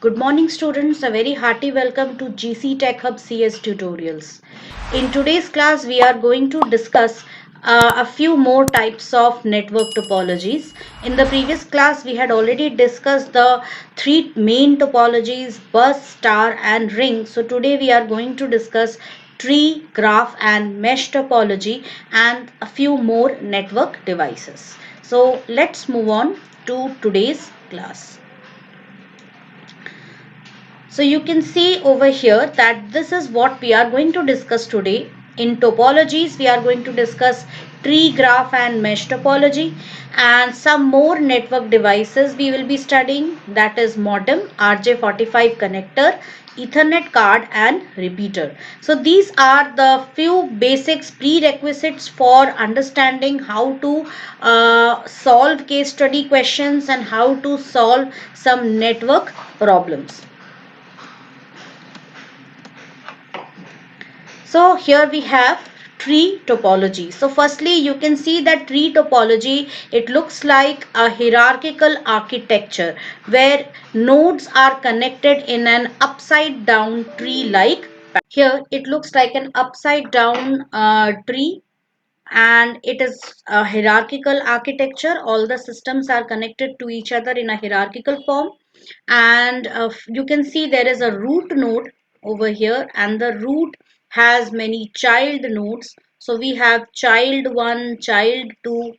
Good morning students, a very hearty welcome to GC Tech Hub CS tutorials. In today's class we are going to discuss a few more types of network topologies. In the previous class we had already discussed the three main topologies: bus, star and ring. So today we are going to discuss tree, graph and mesh topology and a few more network devices. So let's move on to today's class. So you can see over here that this is what we are going to discuss today. In topologies, we are going to discuss tree, graph and mesh topology, and some more network devices we will be studying, that is modem, RJ45 connector, Ethernet card and repeater. So these are the few basics prerequisites for understanding how to solve case study questions and how to solve some network problems. So here we have tree topology. So firstly you can see that tree topology, it looks like a hierarchical architecture where nodes are connected in an upside down tree like. Here it looks like an upside down tree, and it is a hierarchical architecture. All the systems are connected to each other in a hierarchical form, and you can see there is a root node over here, and the root has many child nodes. So we have child 1, child 2,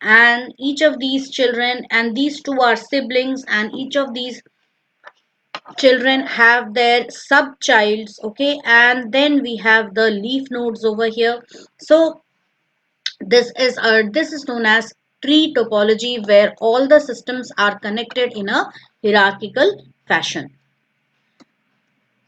and each of these children, and these two are siblings, and each of these children have their sub childs. Okay, and then we have the leaf nodes over here. So this is known as tree topology, where all the systems are connected in a hierarchical fashion.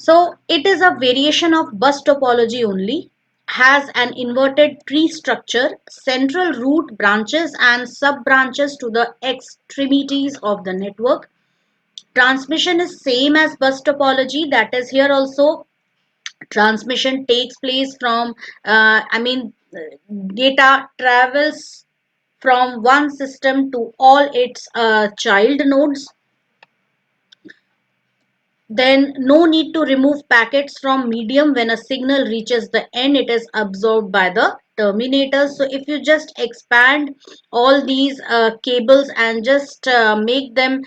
So it is a variation of bus topology only, has an inverted tree structure, central root branches and sub branches to the extremities of the network. Transmission is same as bus topology, that is here also transmission takes place from data travels from one system to all its child nodes. Then no need to remove packets from medium. When a signal reaches the end, it is absorbed by the terminators. So if you just expand all these cables and just make them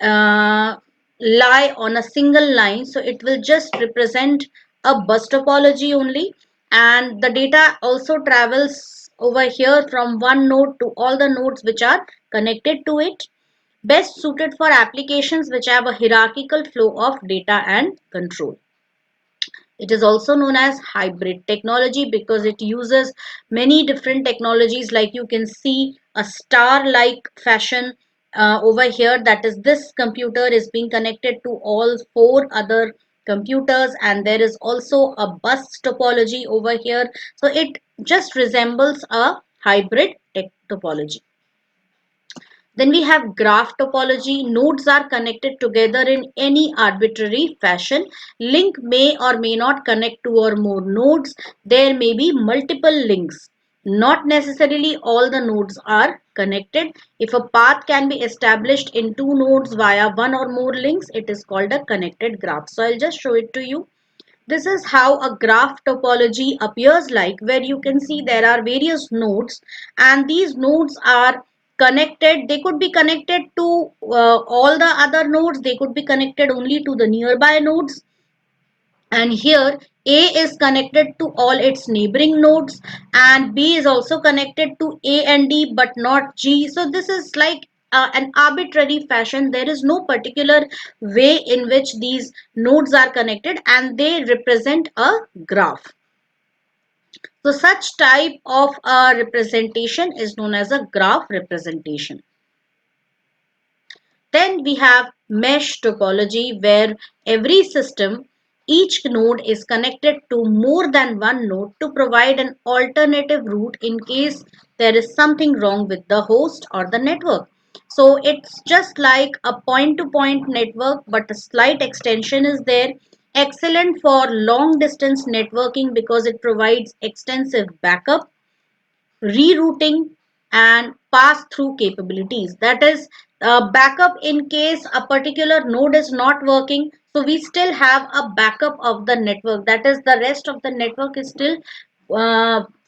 uh, lie on a single line, so it will just represent a bus topology only, and the data also travels over here from one node to all the nodes which are connected to it, best suited for applications which have a hierarchical flow of data and control. It is also known as hybrid technology because it uses many different technologies, like you can see a star-like fashion over here. That is, this computer is being connected to all four other computers, and there is also a bus topology over here. So it just resembles a hybrid topology. Then we have graph topology. Nodes are connected together in any arbitrary fashion. Link may or may not connect two or more nodes. There may be multiple links. Not necessarily all the nodes are connected. If a path can be established in two nodes via one or more links, it is called a connected graph. So I'll just show it to you. This is how a graph topology appears like, where you can see there are various nodes, and these nodes are connected. They could be connected to all the other nodes. They could be connected only to the nearby nodes. And here A is connected to all its neighboring nodes, and B is also connected to A and D but not G. So this is like an arbitrary fashion. There is no particular way in which these nodes are connected, and they represent a graph. So such type of representation is known as a graph representation. Then we have mesh topology, where every system, each node is connected to more than one node to provide an alternative route in case there is something wrong with the host or the network. So it's just like a point-to-point network, but a slight extension is there. Excellent for long distance networking because it provides extensive backup, rerouting and pass through capabilities. That is, backup in case a particular node is not working. So we still have a backup of the network. That is, the rest of the network is still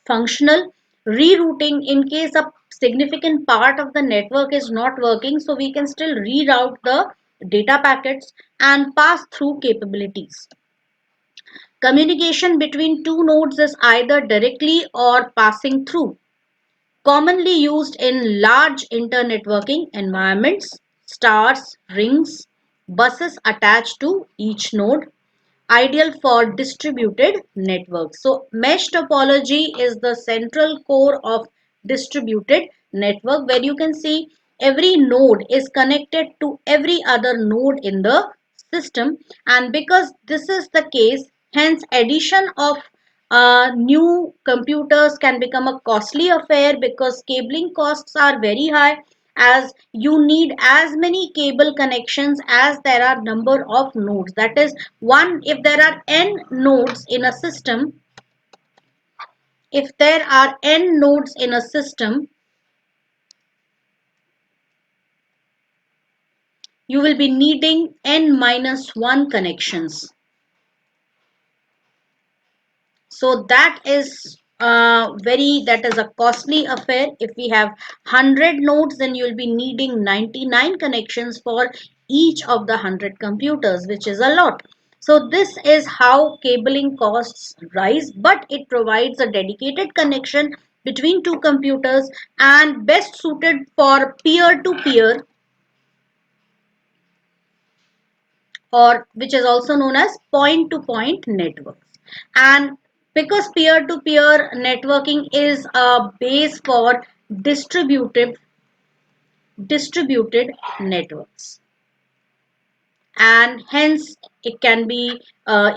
functional. Rerouting in case a significant part of the network is not working. So we can still reroute the data packets and pass through capabilities. Communication between two nodes is either directly or passing through. Commonly used in large internetworking environments, stars, rings, buses attached to each node, ideal for distributed networks. So mesh topology is the central core of distributed network, where you can see every node is connected to every other node in the system. And because this is the case, hence addition of new computers can become a costly affair, because cabling costs are very high, as you need as many cable connections as there are number of nodes. That is, one, if there are n nodes in a system, if there are n nodes in a system, you will be needing n minus 1 connections. So that is a costly affair. If we have 100 nodes, then you'll be needing 99 connections for each of the 100 computers, which is a lot. So this is how cabling costs rise, but it provides a dedicated connection between two computers and best suited for peer-to-peer, or which is also known as point-to-point networks. And because peer-to-peer networking is a base for distributed networks, and hence it can be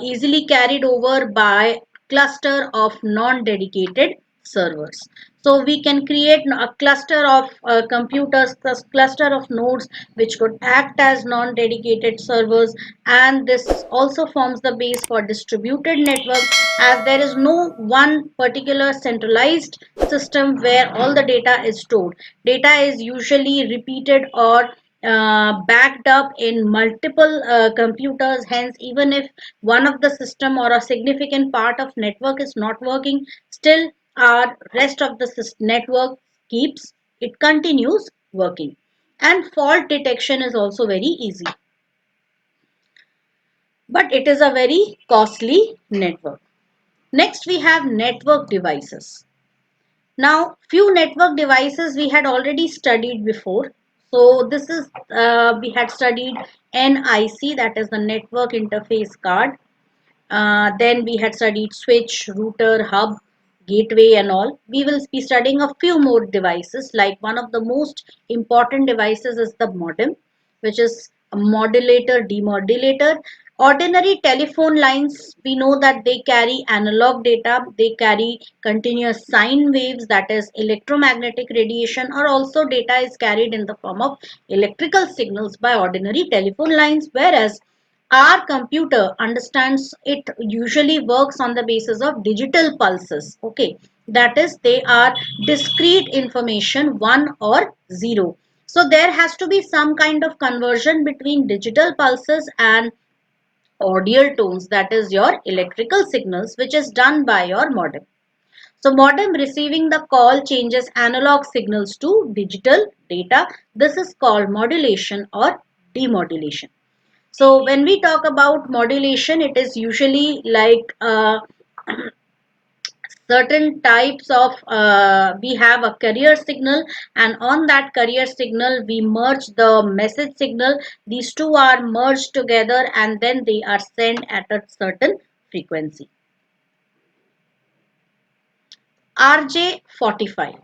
easily carried over by cluster of non-dedicated servers. So we can create a cluster of computers, cluster of nodes which could act as non-dedicated servers, and this also forms the base for distributed network, as there is no one particular centralized system where all the data is stored. Data is usually repeated or backed up in multiple computers. Hence, even if one of the system or a significant part of network is not working, still our rest of the network keeps, it continues working. And fault detection is also very easy, but it is a very costly network. Next, we have network devices. Now, few network devices we had already studied before. So this is, we had studied NIC, that is the network interface card. Then we had studied switch, router, hub, gateway and all. We will be studying a few more devices. Like one of the most important devices is the modem, which is a modulator, demodulator. Ordinary telephone lines, we know that they carry analog data, they carry continuous sine waves, that is electromagnetic radiation, or also data is carried in the form of electrical signals by ordinary telephone lines, whereas our computer understands, it usually works on the basis of digital pulses. Okay, that is, they are discrete information, 1 or 0. So there has to be some kind of conversion between digital pulses and audio tones, that is your electrical signals, which is done by your modem. So modem receiving the call changes analog signals to digital data. This is called modulation or demodulation. So when we talk about modulation, it is usually like certain types of, we have a carrier signal, and on that carrier signal we merge the message signal. These two are merged together and then they are sent at a certain frequency. RJ45,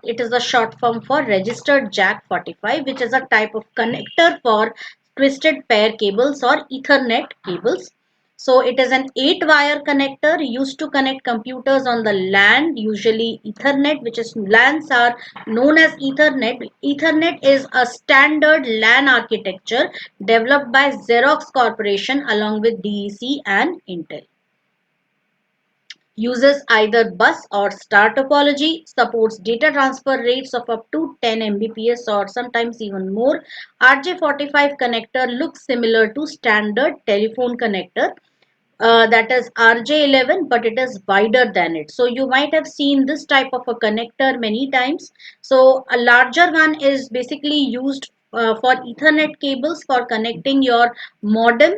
it is a short form for registered jack 45, which is a type of connector for twisted pair cables or Ethernet cables. So it is an 8-wire connector used to connect computers on the LAN, usually Ethernet, which is LANs are known as Ethernet. Ethernet is a standard LAN architecture developed by Xerox Corporation along with DEC and Intel. uses either bus or star topology, supports data transfer rates of up to 10 Mbps or sometimes even more. RJ45 connector looks similar to standard telephone connector, that is RJ11, but it is wider than it. So you might have seen this type of a connector many times. So a larger one is basically used for Ethernet cables for connecting your modem,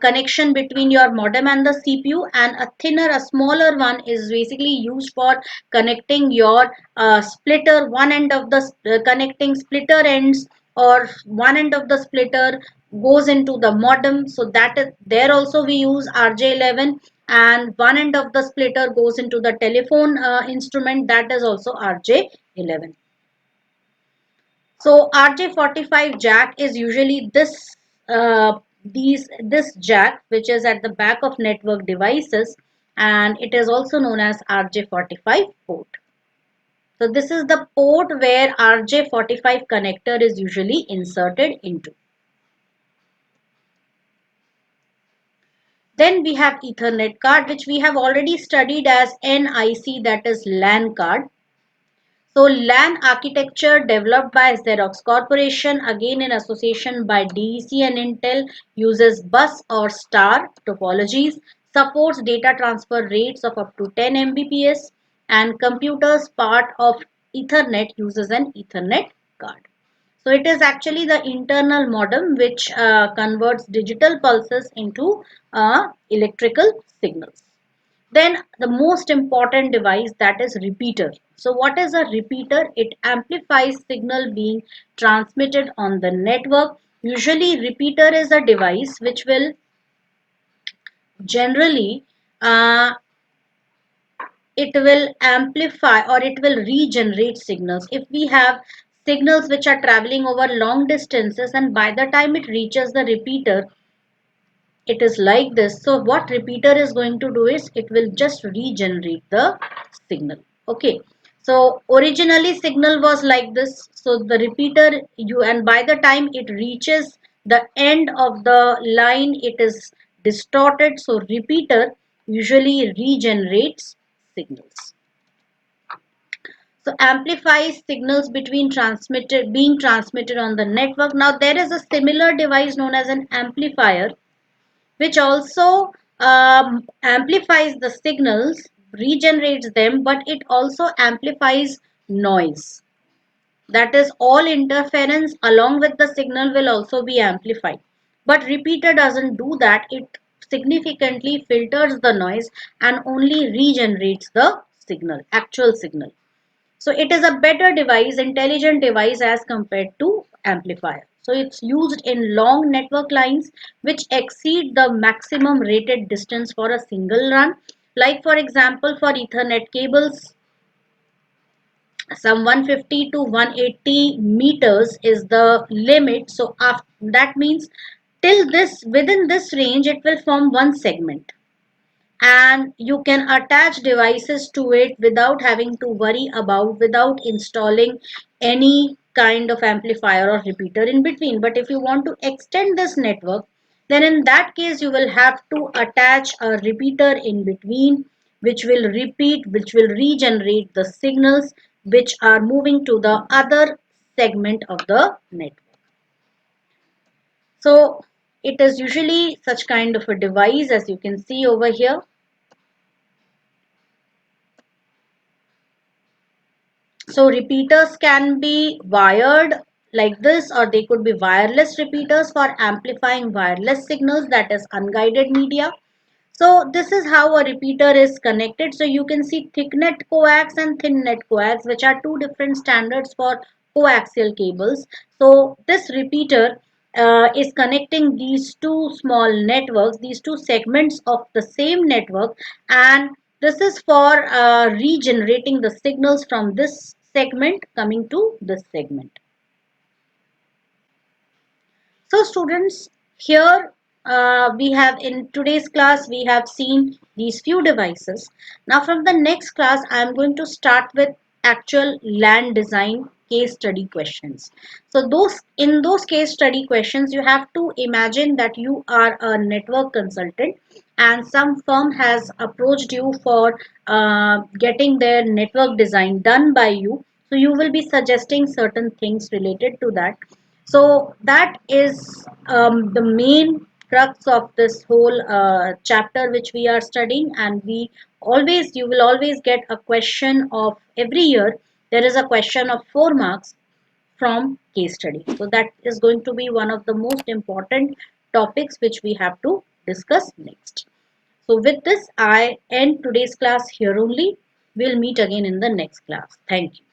connection between your modem and the CPU, and a thinner, a smaller one is basically used for connecting your splitter, one end of the connecting splitter ends, or one end of the splitter goes into the modem. So that is there also we use RJ11, and one end of the splitter goes into the telephone instrument, that is also RJ11. So RJ45 jack is usually this jack which is at the back of network devices, and it is also known as RJ45 port. So this is the port where RJ45 connector is usually inserted into. Then we have Ethernet card, which we have already studied as NIC, that is LAN card. So LAN architecture developed by Xerox Corporation, again in association by DEC and Intel, uses bus or star topologies, supports data transfer rates of up to 10 Mbps, and computers part of Ethernet uses an Ethernet card. So it is actually the internal modem which converts digital pulses into electrical signals. Then the most important device, that is repeater. So what is a repeater? It amplifies signal being transmitted on the network. Usually repeater is a device which will generally uh, it will amplify or it will regenerate signals. If we have signals which are traveling over long distances, and by the time it reaches the repeater, it is like this. So what repeater is going to do is it will just regenerate the signal. Okay. So originally signal was like this. So the repeater and by the time it reaches the end of the line, it is distorted. So repeater usually regenerates signals. So amplifies signals being transmitted on the network. Now there is a similar device known as an amplifier, which also amplifies the signals, regenerates them, but it also amplifies noise. That is, all interference along with the signal will also be amplified. But repeater doesn't do that. It significantly filters the noise and only regenerates the signal, actual signal. So it is a better device, intelligent device as compared to amplifier. So it's used in long network lines which exceed the maximum rated distance for a single run. Like for example, for Ethernet cables, some 150 to 180 meters is the limit. So after, that means till this, within this range, it will form one segment, and you can attach devices to it without having to worry about, without installing any kind of amplifier or repeater in between. But if you want to extend this network, then in that case you will have to attach a repeater in between, which will regenerate the signals which are moving to the other segment of the network. So it is usually such kind of a device, as you can see over here. So repeaters can be wired like this, or they could be wireless repeaters for amplifying wireless signals, that is unguided media. So this is how a repeater is connected. So you can see thicknet coax and thinnet coax, which are two different standards for coaxial cables. So this repeater is connecting these two small networks, these two segments of the same network, and this is for regenerating the signals from this segment coming to this segment. So students, here we have, in today's class we have seen these few devices. Now from the next class I am going to start with actual LAN design case study questions. So those case study questions, you have to imagine that you are a network consultant and some firm has approached you for getting their network design done by you, so you will be suggesting certain things related to that. So that is the main crux of this whole chapter which we are studying. And we always, you will always get a question of every year. There is a question of 4 marks from case study. So that is going to be one of the most important topics which we have to discuss next. So with this, I end today's class here only. We'll meet again in the next class. Thank you.